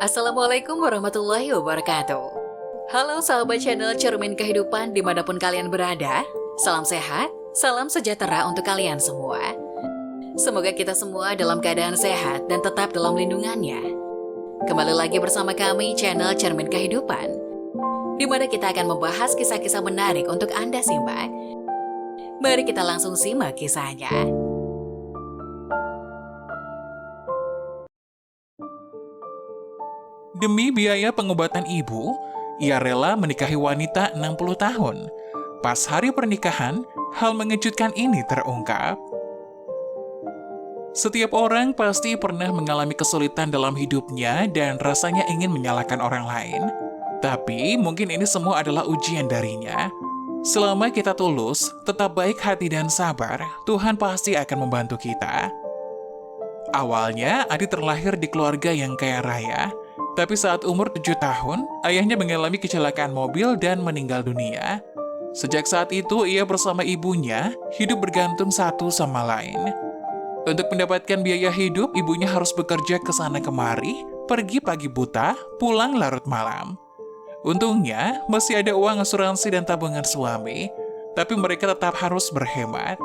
Assalamualaikum warahmatullahi wabarakatuh. Halo sahabat channel Cermin Kehidupan dimanapun kalian berada. Salam sehat, salam sejahtera untuk kalian semua. Semoga kita semua dalam keadaan sehat dan tetap dalam lindungannya. Kembali lagi bersama kami channel Cermin Kehidupan, di mana kita akan membahas kisah-kisah menarik untuk Anda simak. Mari kita langsung simak kisahnya. Demi biaya pengobatan ibu, ia rela menikahi wanita 60 tahun. Pas hari pernikahan, hal mengejutkan ini terungkap. Setiap orang pasti pernah mengalami kesulitan dalam hidupnya dan rasanya ingin menyalahkan orang lain. Tapi mungkin ini semua adalah ujian darinya. Selama kita tulus, tetap baik hati dan sabar, Tuhan pasti akan membantu kita. Awalnya, Adi terlahir di keluarga yang kaya raya. Tapi saat umur 7 tahun, ayahnya mengalami kecelakaan mobil dan meninggal dunia. Sejak saat itu, ia bersama ibunya hidup bergantung satu sama lain. Untuk mendapatkan biaya hidup, ibunya harus bekerja ke sana kemari, pergi pagi buta, pulang larut malam. Untungnya, masih ada uang asuransi dan tabungan suami, tapi mereka tetap harus berhemat.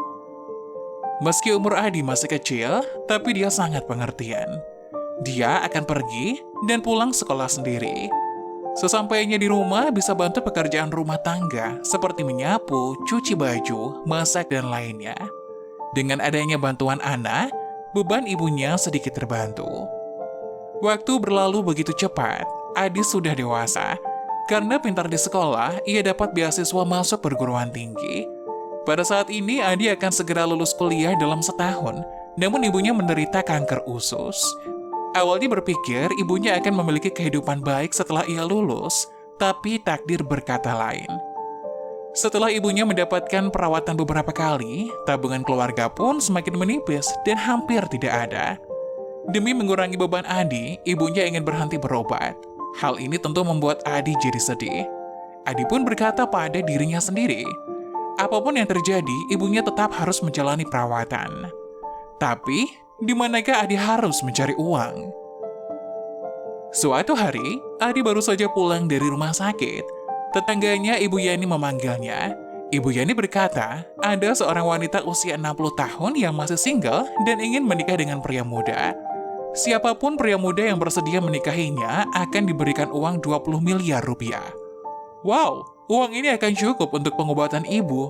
Meski umur Adi masih kecil, tapi dia sangat pengertian. Dia akan pergi dan pulang sekolah sendiri. Sesampainya di rumah bisa bantu pekerjaan rumah tangga seperti menyapu, cuci baju, masak, dan lainnya. Dengan adanya bantuan Ana, beban ibunya sedikit terbantu. Waktu berlalu begitu cepat, Adi sudah dewasa. Karena pintar di sekolah, ia dapat beasiswa masuk perguruan tinggi. Pada saat ini, Adi akan segera lulus kuliah dalam setahun, namun ibunya menderita kanker usus. Awalnya berpikir ibunya akan memiliki kehidupan baik setelah ia lulus, tapi takdir berkata lain. Setelah ibunya mendapatkan perawatan beberapa kali, tabungan keluarga pun semakin menipis dan hampir tidak ada. Demi mengurangi beban Adi, ibunya ingin berhenti berobat. Hal ini tentu membuat Adi jadi sedih. Adi pun berkata pada dirinya sendiri, apapun yang terjadi, ibunya tetap harus menjalani perawatan. Tapi, di manakah Adi harus mencari uang? Suatu hari, Adi baru saja pulang dari rumah sakit. Tetangganya Ibu Yani memanggilnya. Ibu Yani berkata, ada seorang wanita usia 60 tahun yang masih single dan ingin menikah dengan pria muda. Siapapun pria muda yang bersedia menikahinya akan diberikan uang 20 miliar rupiah. Wow, uang ini akan cukup untuk pengobatan ibu.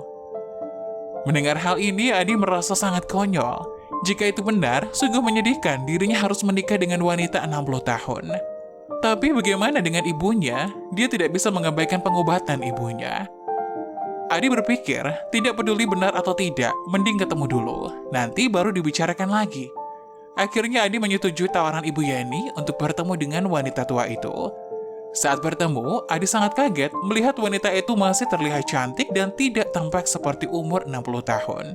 Mendengar hal ini, Adi merasa sangat konyol. Jika itu benar, sungguh menyedihkan dirinya harus menikah dengan wanita 60 tahun. Tapi bagaimana dengan ibunya? Dia tidak bisa mengabaikan pengobatan ibunya. Adi berpikir, tidak peduli benar atau tidak, mending ketemu dulu. Nanti baru dibicarakan lagi. Akhirnya Adi menyetujui tawaran Ibu Yani untuk bertemu dengan wanita tua itu. Saat bertemu, Adi sangat kaget melihat wanita itu masih terlihat cantik dan tidak tampak seperti umur 60 tahun.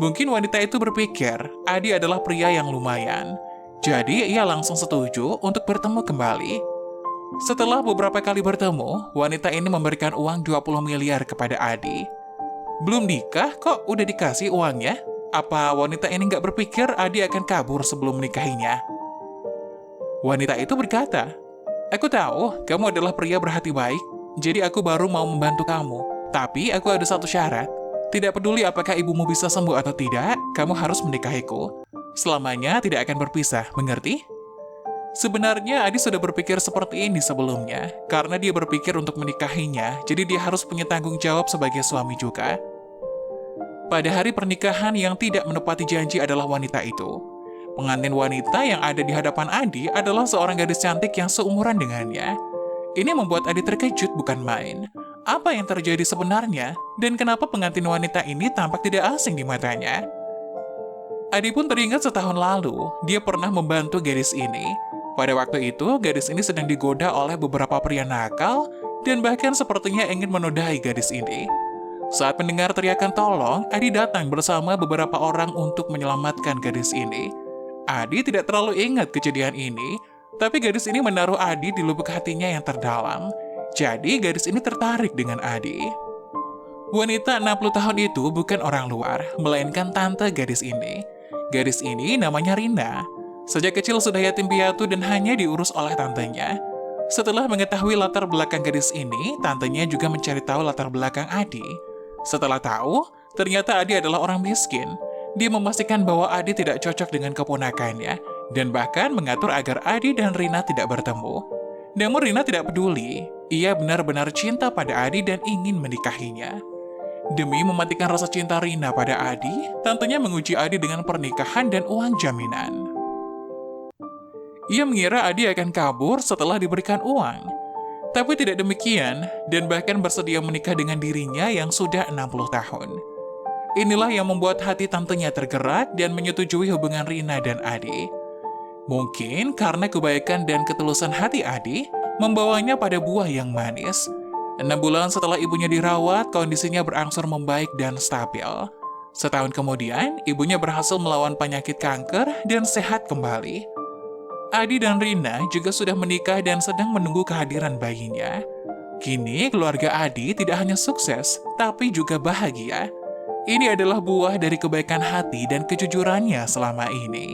Mungkin wanita itu berpikir, Adi adalah pria yang lumayan. Jadi, ia langsung setuju untuk bertemu kembali. Setelah beberapa kali bertemu, wanita ini memberikan uang 20 miliar kepada Adi. Belum nikah, kok udah dikasih uangnya? Apa wanita ini nggak berpikir Adi akan kabur sebelum menikahinya? Wanita itu berkata, aku tahu kamu adalah pria berhati baik, jadi aku baru mau membantu kamu. Tapi aku ada satu syarat. Tidak peduli apakah ibumu bisa sembuh atau tidak, kamu harus menikahiku. Selamanya tidak akan berpisah, mengerti? Sebenarnya Adi sudah berpikir seperti ini sebelumnya, karena dia berpikir untuk menikahinya, jadi dia harus punya tanggung jawab sebagai suami juga. Pada hari pernikahan yang tidak menepati janji adalah wanita itu. Pengantin wanita yang ada di hadapan Adi adalah seorang gadis cantik yang seumuran dengannya. Ini membuat Adi terkejut bukan main. Apa yang terjadi sebenarnya, dan kenapa pengantin wanita ini tampak tidak asing di matanya? Adi pun teringat setahun lalu, dia pernah membantu gadis ini. Pada waktu itu, gadis ini sedang digoda oleh beberapa pria nakal, dan bahkan sepertinya ingin menodai gadis ini. Saat mendengar teriakan tolong, Adi datang bersama beberapa orang untuk menyelamatkan gadis ini. Adi tidak terlalu ingat kejadian ini, tapi gadis ini menaruh Adi di lubuk hatinya yang terdalam. Jadi gadis ini tertarik dengan Adi. Wanita 60 tahun itu bukan orang luar, melainkan tante gadis ini. Gadis ini namanya Rina. Sejak kecil sudah yatim piatu dan hanya diurus oleh tantenya. Setelah mengetahui latar belakang gadis ini, tantenya juga mencari tahu latar belakang Adi. Setelah tahu, ternyata Adi adalah orang miskin. Dia memastikan bahwa Adi tidak cocok dengan keponakannya, dan bahkan mengatur agar Adi dan Rina tidak bertemu. Namun Rina tidak peduli, ia benar-benar cinta pada Adi dan ingin menikahinya. Demi mematikan rasa cinta Rina pada Adi, tantenya menguji Adi dengan pernikahan dan uang jaminan. Ia mengira Adi akan kabur setelah diberikan uang. Tapi tidak demikian, dan bahkan bersedia menikah dengan dirinya yang sudah 60 tahun. Inilah yang membuat hati tantenya tergerak dan menyetujui hubungan Rina dan Adi. Mungkin karena kebaikan dan ketulusan hati Adi, membawanya pada buah yang manis. 6 bulan setelah ibunya dirawat, kondisinya berangsur membaik dan stabil. Setahun kemudian, ibunya berhasil melawan penyakit kanker dan sehat kembali. Adi dan Rina juga sudah menikah dan sedang menunggu kehadiran bayinya. Kini, keluarga Adi tidak hanya sukses, tapi juga bahagia. Ini adalah buah dari kebaikan hati dan kejujurannya selama ini.